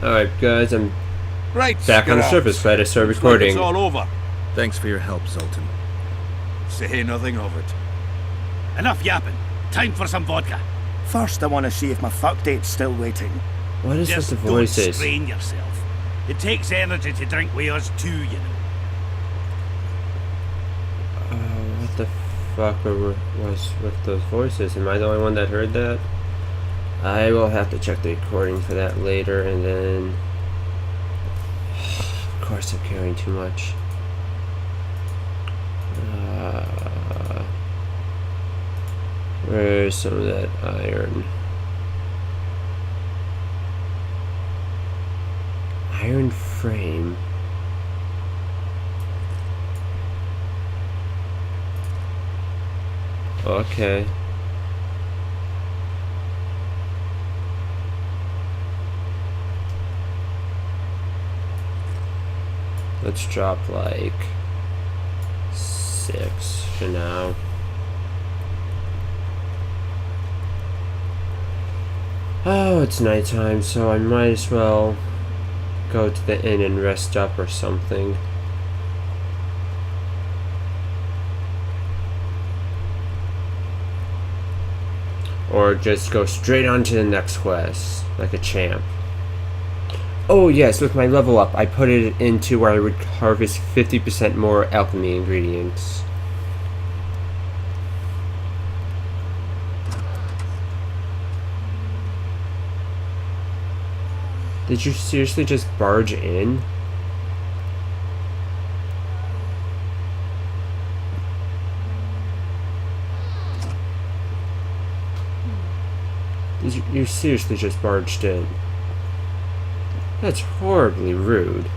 Alright, guys, I'm Right, back on the surface. Glad I started recording. It's all over. Thanks for your help, Zoltan. Say nothing of it. Enough yapping. Time for some vodka. First, I want to see if my fuck date's still waiting. What is Just with the don't voices? strain yourself. It takes energy to drink with us too, you know. What the fuck was with those voices? Am I the only one that heard that? I will have to check the recording for that later, and then... Of course I'm carrying too much. Where's some of that iron? Iron frame. Okay. Let's drop like 6 for now. Oh, it's nighttime, so I might as well go to the inn and rest up or something. Or just go straight on to the next quest, like a champ. Oh yes, with my level up, I put it into where I would harvest 50% more alchemy ingredients. Did you seriously just barge in? You seriously just barged in? That's horribly rude.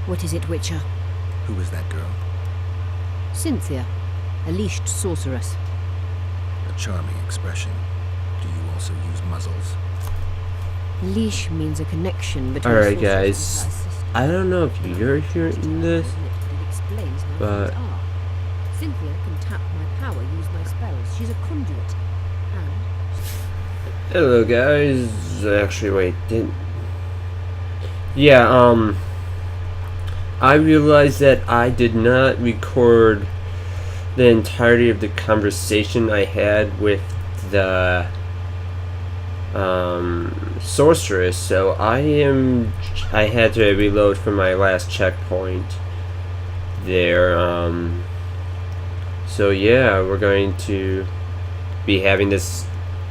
What is it, Witcher? Who is that girl? Cynthia, a leashed sorceress. A charming expression. Do you also use muzzles? Leash means a connection between Alright, a guys. sorceress and her assistant. I don't know if you're hearing this, It explains how but... things are. Cynthia can tap my power, use my spells. She's a conduit. And Hello, guys. Actually, wait, didn't... Yeah, I realized that I did not record the entirety of the conversation I had with the sorceress, so I had to reload from my last checkpoint there. So yeah, we're going to be having this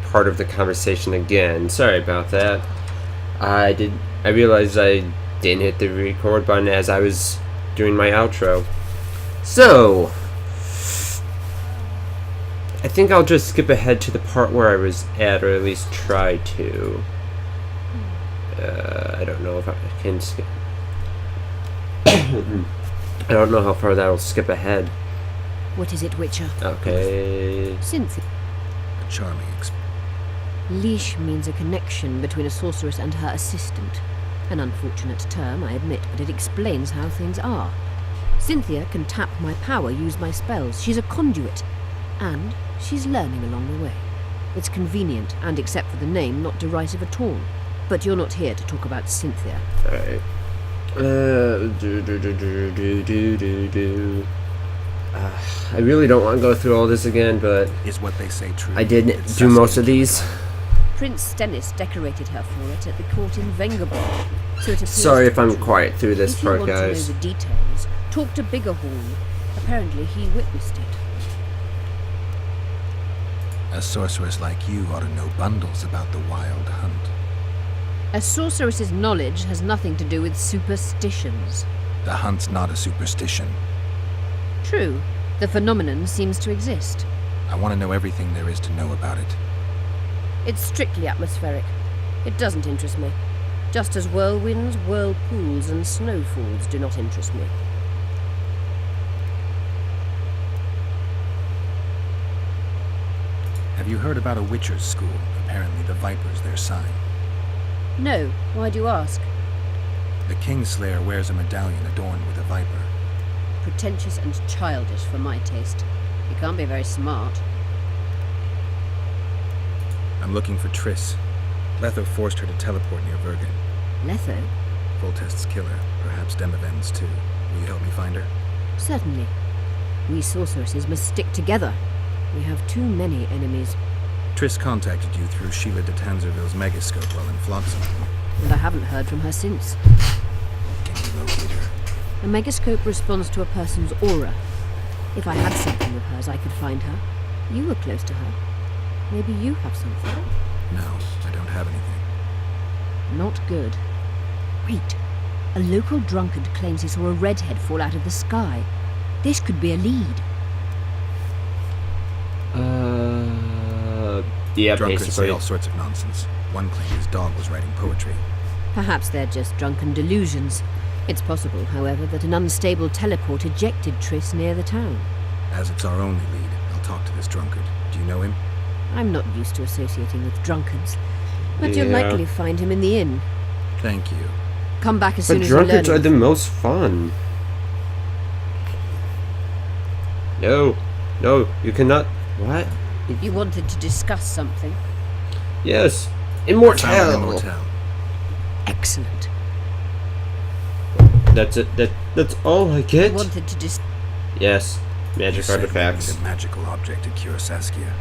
part of the conversation again. Sorry about that. I realized I didn't hit the record button as I was doing my outro. So I think I'll just skip ahead to the part where I was at, or at least try to. I don't know if I can skip. I don't know how far that'll skip ahead. what is it, Witcher? Okay. Cynthia. A charming expression. Leash means a connection between a sorceress and her assistant. An unfortunate term, I admit, but it explains how things are. Cynthia can tap my power, use my spells. She's a conduit. And she's learning along the way. It's convenient, and except for the name, not derisive at all. But you're not here to talk about Cynthia. Alright. I really don't want to go through all this again, but Is what they say true? I did It's do most of Saskia these. Prince Stennis decorated her for it at the court in Vengerborg. So it appears Sorry to if be I'm true. quiet through this If you part, want guys. to know the details, talk to Biggerhorn. Apparently he witnessed it. A sorceress like you ought to know bundles about the wild hunt. A sorceress's knowledge has nothing to do with superstitions. The hunt's not a superstition. True, the phenomenon seems to exist. I want to know everything there is to know about it. It's strictly atmospheric. It doesn't interest me. Just as whirlwinds, whirlpools, and snowfalls do not interest me. Have you heard about a witcher's school? Apparently the Viper's their sign. No, why do you ask? The Kingslayer wears a medallion adorned with a viper. Pretentious and childish for my taste. You can't be very smart. I'm looking for Triss. Letho forced her to teleport near Vergen. Letho? Voltest's killer, perhaps Demoven's too. Will you help me find her? Certainly. We sorceresses must stick together. We have too many enemies, Triss contacted you through Sheila de Tanzerville's megascope while in Flotsam. and I haven't heard from her since. Can you locate her? A megascope responds to a person's aura. If I had something of hers, I could find her. You were close to her. Maybe you have something. No, I don't have anything. Not good. Wait. A local drunkard claims he saw a redhead fall out of the sky. This could be a lead. Yeah, Drunkards basically. say all sorts of nonsense. One claimed his dog was writing poetry. Perhaps they're just drunken delusions. It's possible, however, that an unstable teleport ejected Triss near the town. As it's our only lead, I'll talk to this drunkard. Do you know him? I'm not used to associating with drunkards, but you'll Yeah. likely find him in the inn. Thank you. Come back as soon But as you learn. drunkards are the most fun. No, you cannot. What? You wanted to discuss something. Yes, Found immortal. Immortal. Excellent. That's it. That's all I You get. wanted to Yes, You magic said we artifacts. need a magical object to cure Saskia.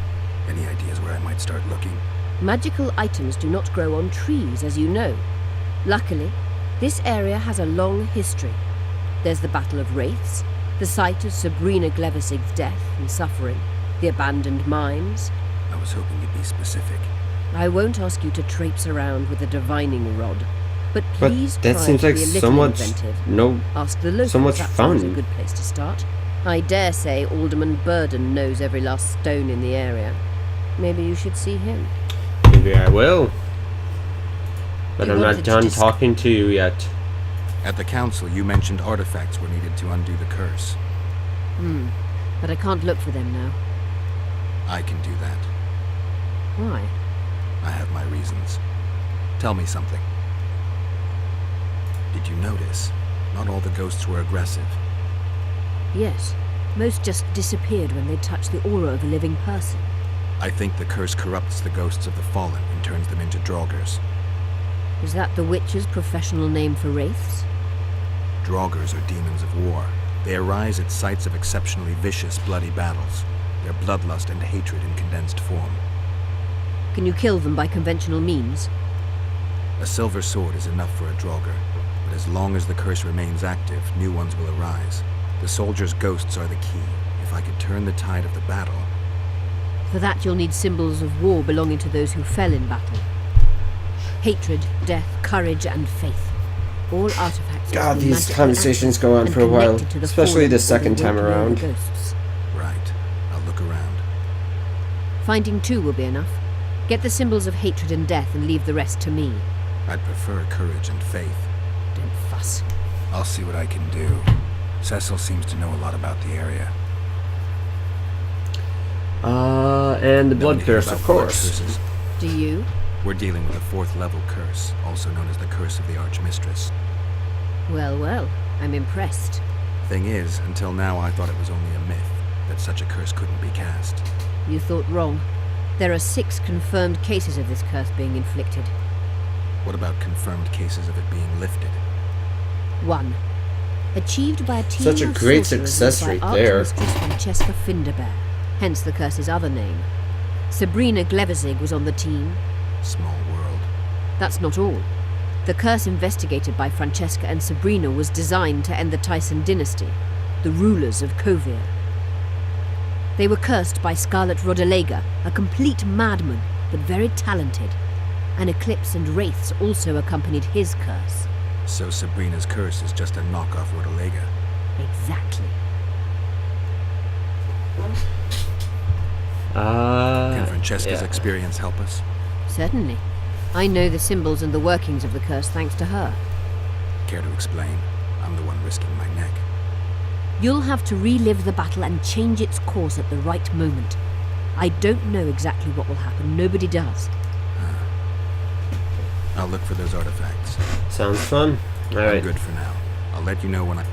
Any ideas where I might start looking? Magical items do not grow on trees, as you know. Luckily, this area has a long history. There's the Battle of Wraiths, the site of Sabrina Glevisig's death and suffering, the abandoned mines. I was hoping you'd be specific. I won't ask you to traipse around with a divining rod, but But please that try seems to like be a little so much. inventive. No, Ask the locals. so much that sounds fun. a good place to start. I dare say Alderman Burden knows every last stone in the area. Maybe you should see him. maybe I will. But You I'm wanted not to done dis- talking to you yet. At the council, you mentioned artifacts were needed to undo the curse. But I can't look for them now. I can do that. Why? I have my reasons. Tell me something. Did you notice? Not all the ghosts were aggressive. Yes. Most just disappeared when they touched the aura of a living person. I think the curse corrupts the ghosts of the fallen and turns them into draugrs. Is that the witch's professional name for wraiths? Draugrs are demons of war. They arise at sites of exceptionally vicious, bloody battles. Their bloodlust and hatred in condensed form. Can you kill them by conventional means? A silver sword is enough for a draugr, but as long as the curse remains active, new ones will arise. The soldiers' ghosts are the key. If I could turn the tide of the battle, For that you'll need symbols of war belonging to those who fell in battle. Hatred, death, courage, and faith. All artifacts must God, be these magically conversations active go on and for a while, connected to the especially fallen the or second time walking over around. Ghosts. right, I'll look around. Finding two will be enough. Get the symbols of hatred and death and leave the rest to me. I'd prefer courage and faith. Don't fuss. I'll see what I can do. Cecil seems to know a lot about the area. And the blood Know anything curse, about of blood course. curses? Do you? We're dealing with a 4th level curse, also known as the Curse of the Archmistress. Well, well. I'm impressed. Thing is, until now I thought it was only a myth, that such a curse couldn't be cast. You thought wrong. There are 6 confirmed cases of this curse being inflicted. What about confirmed cases of it being lifted? 1. Achieved by a team Such a of great sorcerers success led by right there. Archmistress Francesca Finderbear, hence the curse's other name. Sabrina Glevisig was on the team. Small world. That's not all. The curse investigated by Francesca and Sabrina was designed to end the Tyson dynasty, the rulers of Kovir. They were cursed by Scarlet Rodalega, a complete madman, but very talented. An eclipse and wraiths also accompanied his curse. So Sabrina's curse is just a knockoff Rodalega. Exactly. Can Francesca's yeah. experience help us? Certainly. I know the symbols and the workings of the curse thanks to her. Care to explain? I'm the one risking my neck. You'll have to relive the battle and change its course at the right moment. I don't know exactly what will happen. Nobody does. I'll look for those artifacts. Sounds fun. I'm Alright. good for now. I'll let you know when I...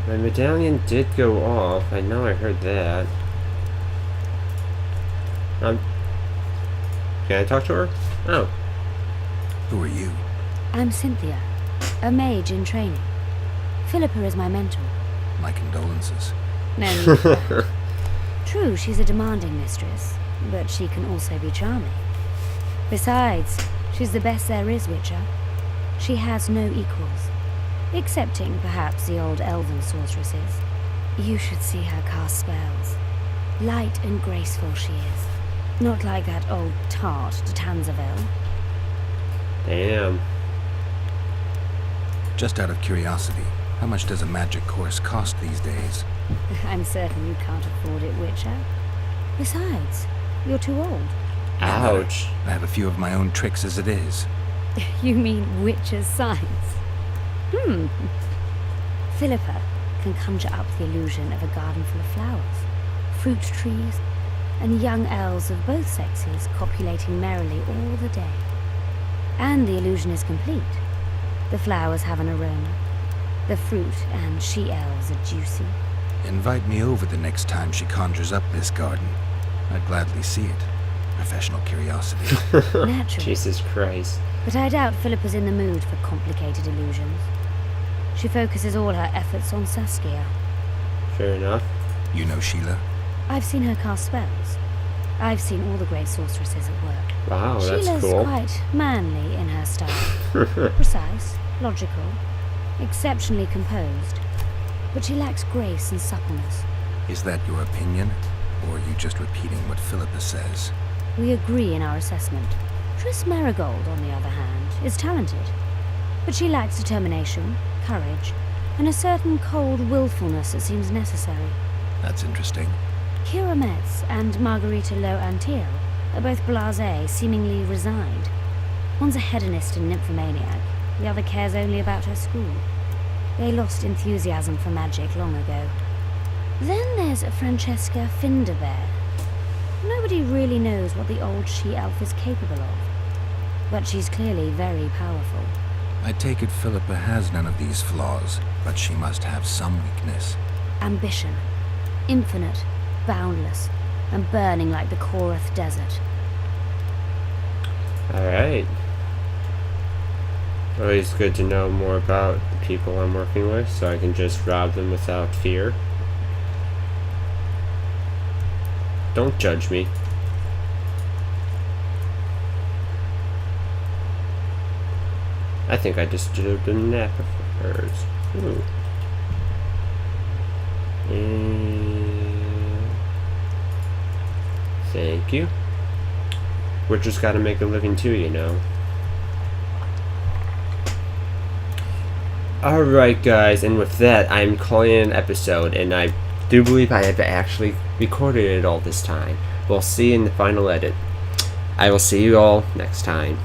My medallion did go off. I know I heard that. Can I talk to her? Oh. Who are you? I'm Cynthia, a mage in training. Philippa is my mentor. My condolences. No need for that. True, she's a demanding mistress, but she can also be charming. Besides, she's the best there is, Witcher. She has no equals, excepting perhaps the old elven sorceresses. You should see her cast spells. Light and graceful she is. Not like that old tart de Tanzaville. Damn. Just out of curiosity, how much does a magic course cost these days? I'm certain you can't afford it, Witcher. Besides, you're too old. Ouch. I have a few of my own tricks as it is. You mean Witcher's science? Philippa can conjure up the illusion of a garden full of flowers, fruit trees, and young elves of both sexes copulating merrily all the day. And the illusion is complete. The flowers have an aroma. The fruit and she-elves are juicy. Invite me over the next time she conjures up this garden. I'd gladly see it. Professional curiosity. Naturally. Jesus Christ. But I doubt Philippa's in the mood for complicated illusions. She focuses all her efforts on Saskia. Fair enough. You know Sheila? I've seen her cast spells. I've seen all the great sorceresses at work. Wow, that's Sheila's cool. quite manly in her style. Precise, logical, exceptionally composed. But she lacks grace and suppleness. Is that your opinion? Or are you just repeating what Philippa says? We agree in our assessment. Triss Marigold, on the other hand, is talented. But she lacks determination, courage, and a certain cold willfulness that seems necessary. That's interesting. Kira Metz and Margarita Lo Antiel are both blasé, seemingly resigned. One's a hedonist and nymphomaniac, the other cares only about her school. They lost enthusiasm for magic long ago. Then there's Francesca Finderbear. Nobody really knows what the old she-elf is capable of, but she's clearly very powerful. I take it Philippa has none of these flaws, but she must have some weakness. Ambition. Infinite, boundless, and burning like the Korath Desert. Alright. Always good to know more about the people I'm working with so I can just rob them without fear. Don't judge me. I think I just disturbed a nap of hers. Ooh. And thank you. We're just gotta make a living too, you know. Alright guys, and with that, I'm calling it an episode, and I do believe I have actually recorded it all this time. We'll see in the final edit. I will see you all next time.